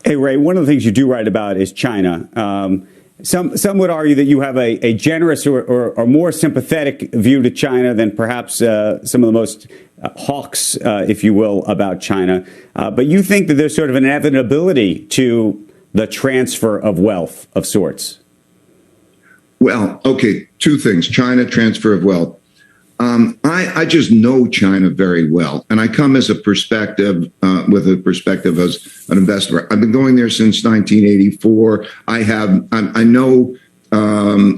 Hey, Ray, one of the things you do write about is China. Some would argue that you have a generous or more sympathetic view to China than perhaps some of the most hawks, if you will, about China. But you think that there's sort of an inevitability to the transfer of wealth of sorts. Well, okay, two things. China, transfer of wealth. I just know China very well, and I come as a perspective, with a perspective as an investor. I've been going there since 1984. I know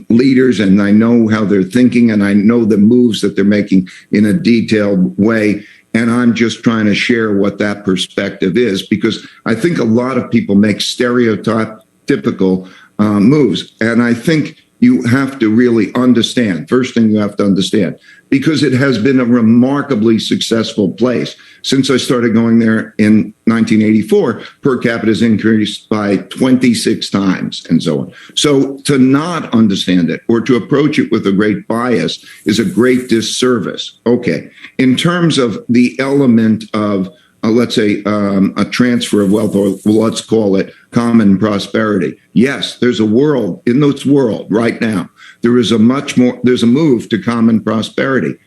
leaders, and I know how they're thinking, and I know the moves that they're making in a detailed way. And I'm just trying to share what that perspective is, because I think a lot of people make stereotypical moves, and I think you have to really understand. First thing you have to understand, because it has been a remarkably successful place. Since I started going there in 1984, per capita has increased by 26 times and so on. So to not understand it or to approach it with a great bias is a great disservice. Okay. In terms of the element of let's say a transfer of wealth, or let's call it common prosperity. Yes, there's a world in this world right now. There's a move to common prosperity.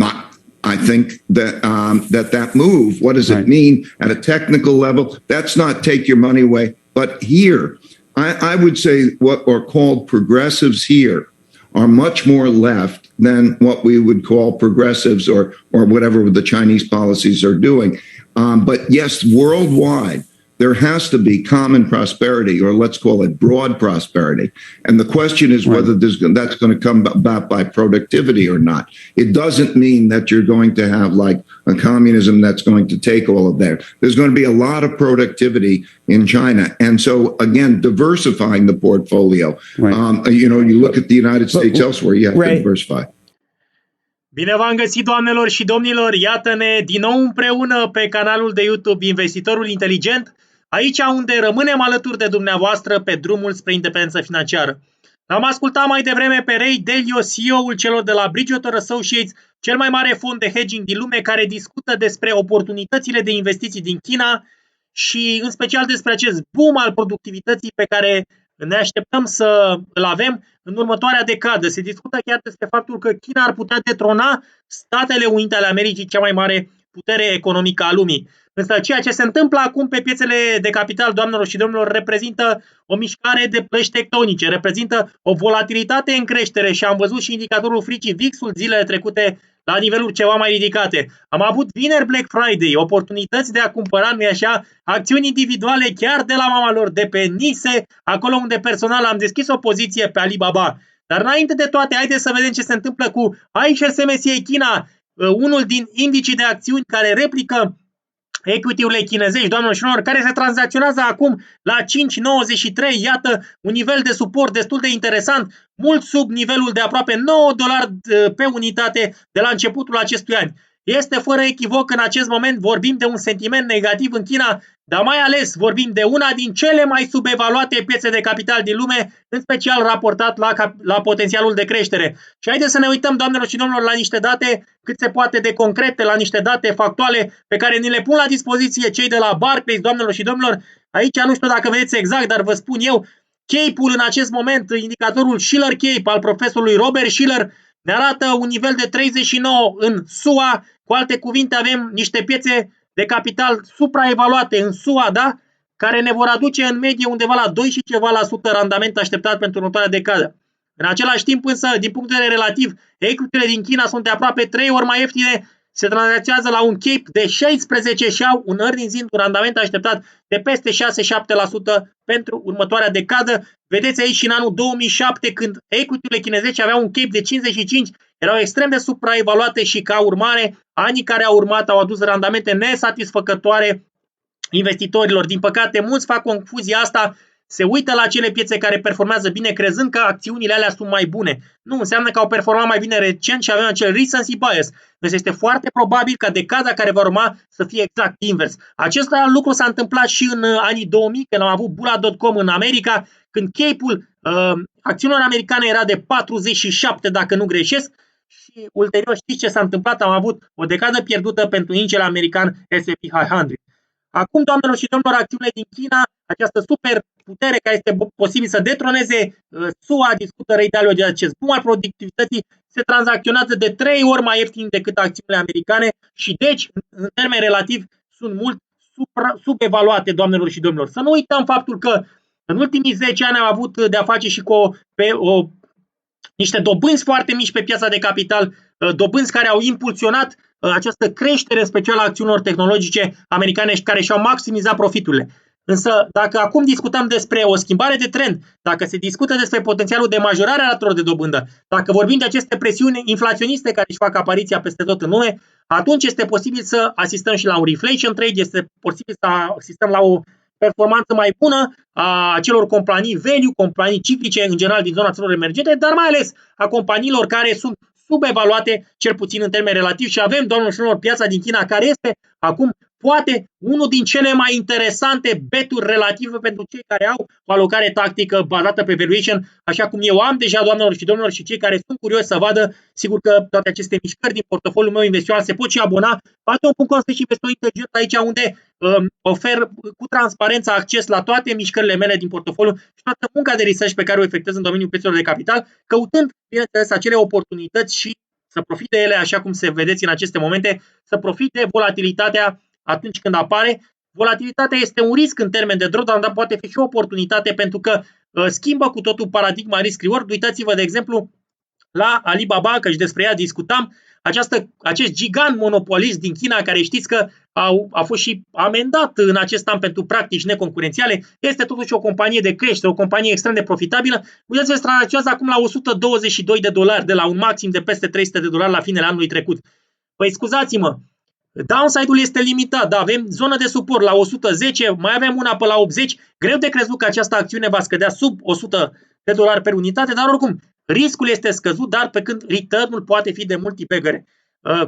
I think that that move, what does it mean at a technical level? That's not take your money away. But here, I would say what are called progressives here are much more left than what we would call progressives or whatever the Chinese policies are doing. But yes, worldwide, there has to be common prosperity, or let's call it broad prosperity. And the question is whether that's going to come about by productivity or not. It doesn't mean that you're going to have like a communism that's going to take all of that. There's going to be a lot of productivity in China. And so, again, diversifying the portfolio. You look at the United States elsewhere, you have to diversify. Bine v-am găsit, doamnelor și domnilor! Iată-ne din nou împreună pe canalul de YouTube Investitorul Inteligent, aici unde rămânem alături de dumneavoastră pe drumul spre independență financiară. L-am ascultat mai devreme pe Ray Dalio, CEO-ul celor de la Bridgewater Associates, cel mai mare fond de hedging din lume, care discută despre oportunitățile de investiții din China și în special despre acest boom al productivității pe care ne așteptăm să îl avem în următoarea decadă. Se discută chiar despre faptul că China ar putea detrona Statele Unite ale Americii, cea mai mare putere economică a lumii. Însă ceea ce se întâmplă acum pe piețele de capital, doamnelor și domnilor, reprezintă o mișcare de plăci tectonice, reprezintă o volatilitate în creștere și am văzut și indicatorul fricii VIX-ul zilele trecute la niveluri ceva mai ridicate. Am avut vineri Black Friday, oportunități de a cumpăra, nu-i așa, acțiuni individuale chiar de la mama lor, de pe NISE, acolo unde personal am deschis o poziție pe Alibaba. Dar înainte de toate, haideți să vedem ce se întâmplă cu iShares China, unul din indicii de acțiuni care replică equity-urile chinezești, doamnelor și domnilor, care se tranzacționează acum la 5,93, iată un nivel de suport destul de interesant, mult sub nivelul de aproape $9 pe unitate de la începutul acestui an. Este fără echivoc, în acest moment vorbim de un sentiment negativ în China, dar mai ales vorbim de una din cele mai subevaluate piețe de capital din lume, în special raportat la potențialul de creștere. Și haideți să ne uităm, doamnelor și domnilor, la niște date cât se poate de concrete, la niște date factuale pe care ni le pun la dispoziție cei de la Barclays, doamnelor și domnilor. Aici nu știu dacă vedeți exact, dar vă spun eu, CAPE-ul în acest moment, indicatorul Shiller CAPE al profesorului Robert Shiller, ne arată un nivel de 39 în SUA. Cu alte cuvinte, avem niște piețe de capital supraevaluate în SUA, da? Care ne vor aduce în medie undeva la 2 și ceva la sută randament așteptat pentru următoarea decadă. În același timp însă, din punct de vedere relativ, equity-urile din China sunt de aproape 3 ori mai ieftine, se tranzacționează la un CAPE de 16 și au un earnings yield, un randament așteptat de peste 6-7% pentru următoarea decadă. Vedeți aici și în anul 2007, când equity-urile chinezești aveau un CAPE de 55, erau extrem de supraevaluate și ca urmare, anii care au urmat au adus randamente nesatisfăcătoare investitorilor. Din păcate, mulți fac confuzia asta, se uită la acele piețe care performează bine crezând că acțiunile alea sunt mai bune. Nu, înseamnă că au performat mai bine recent și avem acel recency bias. Deci este foarte probabil ca decada care va urma să fie exact invers. Acest lucru s-a întâmplat și în anii 2000, când am avut bula.com în America, când CAPE-ul acțiunilor americane era de 47, dacă nu greșesc, și ulterior știți ce s-a întâmplat? Am avut o decadă pierdută pentru indicele american S&P 500. Acum, doamnelor și domnilor, acțiunile din China, această super putere care este posibil să detroneze SUA, discută Ray Dalio de acest boom al productivității, se tranzacționează de 3 ori mai ieftin decât acțiunile americane și deci, în termeni relativ, sunt mult subevaluate, doamnelor și domnilor. Să nu uităm faptul că în ultimii 10 ani am avut de-a face și cu niște dobânzi foarte mici pe piața de capital, dobânzi care au impulsionat această creștere specială a acțiunilor tehnologice americane și care și-au maximizat profiturile. Însă, dacă acum discutăm despre o schimbare de trend, dacă se discută despre potențialul de majorare a ratelor de dobândă, dacă vorbim de aceste presiuni inflaționiste care își fac apariția peste tot în lume, atunci este posibil să asistăm și la un reflation trade, este posibil să asistăm la o performanță mai bună a acelor companii value, companii ciclice în general din zona țărilor emergente, dar mai ales a companiilor care sunt subevaluate, cel puțin în termeni relativ, și avem, doamnelor și domnilor, piața din China, care este acum poate unul din cele mai interesante beturi relative pentru cei care au o alocare tactică bazată pe valuation, așa cum eu am deja, doamnelor și domnilor, și cei care sunt curioși să vadă, sigur că toate aceste mișcări din portofoliul meu investițional se pot și abona. Patreon.com/investor inteligent, aici unde ofer cu transparență acces la toate mișcările mele din portofoliu și toată munca de research pe care o efectuez în domeniul piețelor de capital, căutând, bineînțeles, acele oportunități și să profit de ele, așa cum se vedeți în aceste momente, să profit de volatilitatea atunci când apare. Volatilitatea este un risc în termen de drawdown, dar poate fi și o oportunitate pentru că schimbă cu totul paradigma risk-reward. Uitați-vă, de exemplu, la Alibaba, că și despre ea discutam, acest gigant monopolist din China, care știți că a fost și amendat în acest an pentru practici neconcurențiale, este totuși o companie de creștere, o companie extrem de profitabilă. Uitați-vă, se tranzacționează acum la $122, de la un maxim de peste $300 la finele anului trecut. Păi scuzați-mă, downside-ul este limitat, da, avem zonă de suport la 110, mai avem una pe la 80, greu de crezut că această acțiune va scădea sub $100 per unitate, dar oricum, riscul este scăzut, dar pe când return-ul poate fi de multipegăre.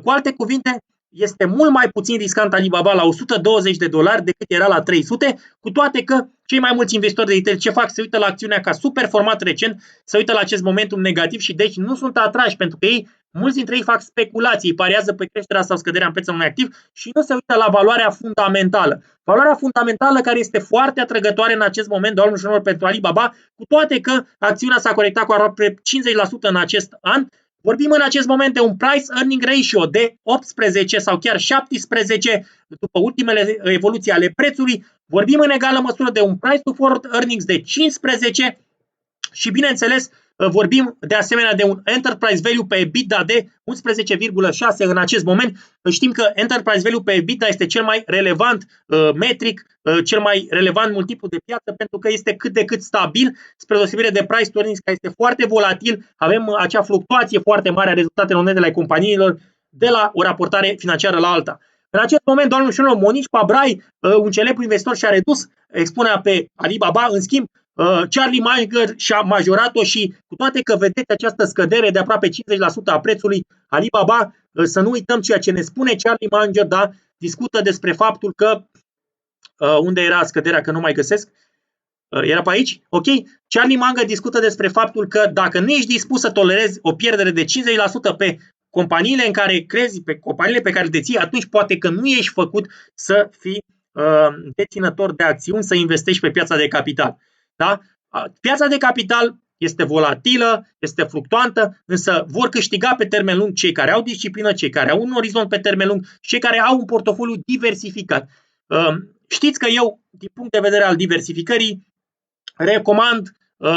Cu alte cuvinte, este mult mai puțin riscant Alibaba la $120 decât era la 300, cu toate că cei mai mulți investitori de retail ce fac? Se uită la acțiunea ca super format recent, se uită la acest momentum negativ și deci nu sunt atrași, pentru că mulți dintre ei fac speculații, pariază pe creșterea sau scăderea în prețul unui activ și nu se uită la valoarea fundamentală. Valoarea fundamentală care este foarte atrăgătoare în acest moment, doamnelor și domnilor, pentru Alibaba, cu toate că acțiunea s-a corectat cu aproape 50% în acest an. Vorbim în acest moment de un price-earning ratio de 18 sau chiar 17 după ultimele evoluții ale prețului. Vorbim în egală măsură de un price-to-forward earnings de 15 și, bineînțeles, vorbim de asemenea de un enterprise value pe EBITDA de 11,6 în acest moment. Știm că enterprise value pe EBITDA este cel mai relevant metric, cel mai relevant multiplu de piață, pentru că este cât de cât stabil, spre deosebire de price to earnings, care este foarte volatil. Avem acea fluctuație foarte mare a rezultatelor nete ale companiilor de la o raportare financiară la alta. În acest moment, doamnelor și domnilor, Monici Pabrai, un celebru investitor, și-a redus expunerea pe Alibaba. În schimb, Charlie Munger și-a majorat-o și, cu toate că vedeți această scădere de aproape 50% a prețului Alibaba, să nu uităm ceea ce ne spune Charlie Munger, da, discută despre faptul că unde era scăderea, că nu mai găsesc, era pe aici? Ok. Charlie Munger discută despre faptul că dacă nu ești dispus să tolerezi o pierdere de 50% pe companiile în care crezi, pe companiile pe care le deții, atunci poate că nu ești făcut să fii deținător de acțiuni, să investești pe piața de capital. Da? Piața de capital este volatilă, este fluctuantă, însă vor câștiga pe termen lung cei care au disciplină, cei care au un orizont pe termen lung și cei care au un portofoliu diversificat. Știți că eu, din punct de vedere al diversificării, recomand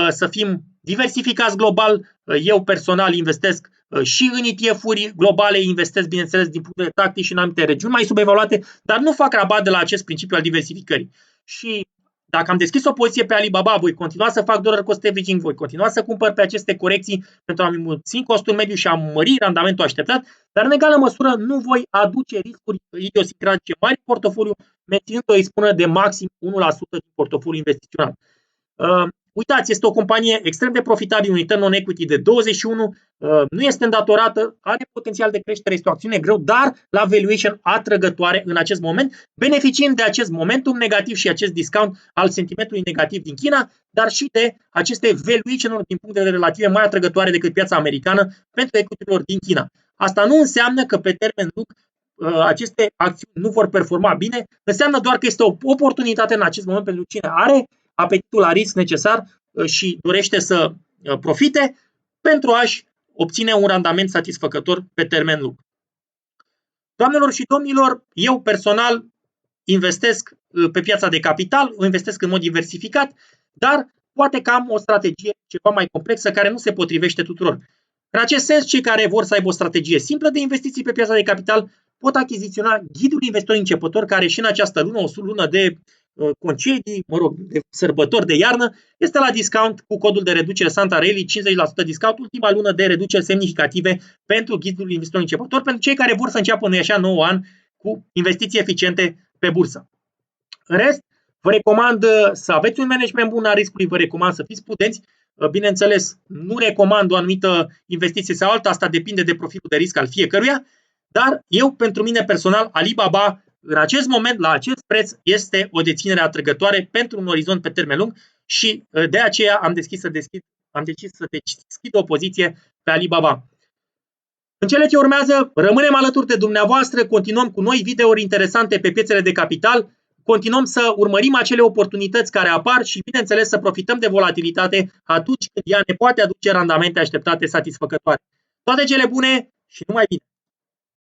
să fim diversificați global. Eu personal investesc și în ETF-uri globale, investesc, bineînțeles, din punct de vedere tactic și în anumite regiuni mai subevaluate, dar nu fac rabat de la acest principiu al diversificării. Și dacă am deschis o poziție pe Alibaba, voi continua să fac dollar cost averaging, voi continua să cumpăr pe aceste corecții pentru a-mi mulți costul mediu și a mări randamentul așteptat, dar în egală măsură nu voi aduce riscuri idiosincratice mari în portofoliu, menținând o expunere de maxim 1% din portofoliu investițional. Uitați, este o companie extrem de profitabilă, un return on equity de 21, nu este îndatorată, are potențial de creștere, este o acțiune greu, dar la valuation atrăgătoare în acest moment, beneficiind de acest momentum negativ și acest discount al sentimentului negativ din China, dar și de aceste valuation-uri din punct de vedere relative mai atrăgătoare decât piața americană pentru equity-urilor din China. Asta nu înseamnă că pe termen lung aceste acțiuni nu vor performa bine, înseamnă doar că este o oportunitate în acest moment pentru cine are apetitul la risc necesar și dorește să profite pentru a-și obține un randament satisfăcător pe termen lung. Doamnelor și domnilor, eu personal investesc pe piața de capital, investesc în mod diversificat, dar poate că am o strategie ceva mai complexă care nu se potrivește tuturor. În acest sens, cei care vor să aibă o strategie simplă de investiții pe piața de capital pot achiziționa ghidul investitor începător, care și în această lună, o lună de concedii, de sărbători de iarnă, este la discount cu codul de reducere Santa Rally, 50% discount, ultima lună de reduceri semnificative pentru ghidul investitor începător, pentru cei care vor să înceapă în așa 9 ani cu investiții eficiente pe bursă. În rest, vă recomand să aveți un management bun al riscului, vă recomand să fiți prudenți. Bineînțeles, nu recomand o anumită investiție sau alta, asta depinde de profilul de risc al fiecăruia, dar eu, pentru mine personal, Alibaba, în acest moment, la acest preț, este o deținere atrăgătoare pentru un orizont pe termen lung și de aceea am decis să deschid o poziție pe Alibaba. În cele ce urmează, rămânem alături de dumneavoastră, continuăm cu noi videouri interesante pe piețele de capital, continuăm să urmărim acele oportunități care apar și, bineînțeles, să profităm de volatilitate atunci când ea ne poate aduce randamente așteptate satisfăcătoare. Toate cele bune și numai bine!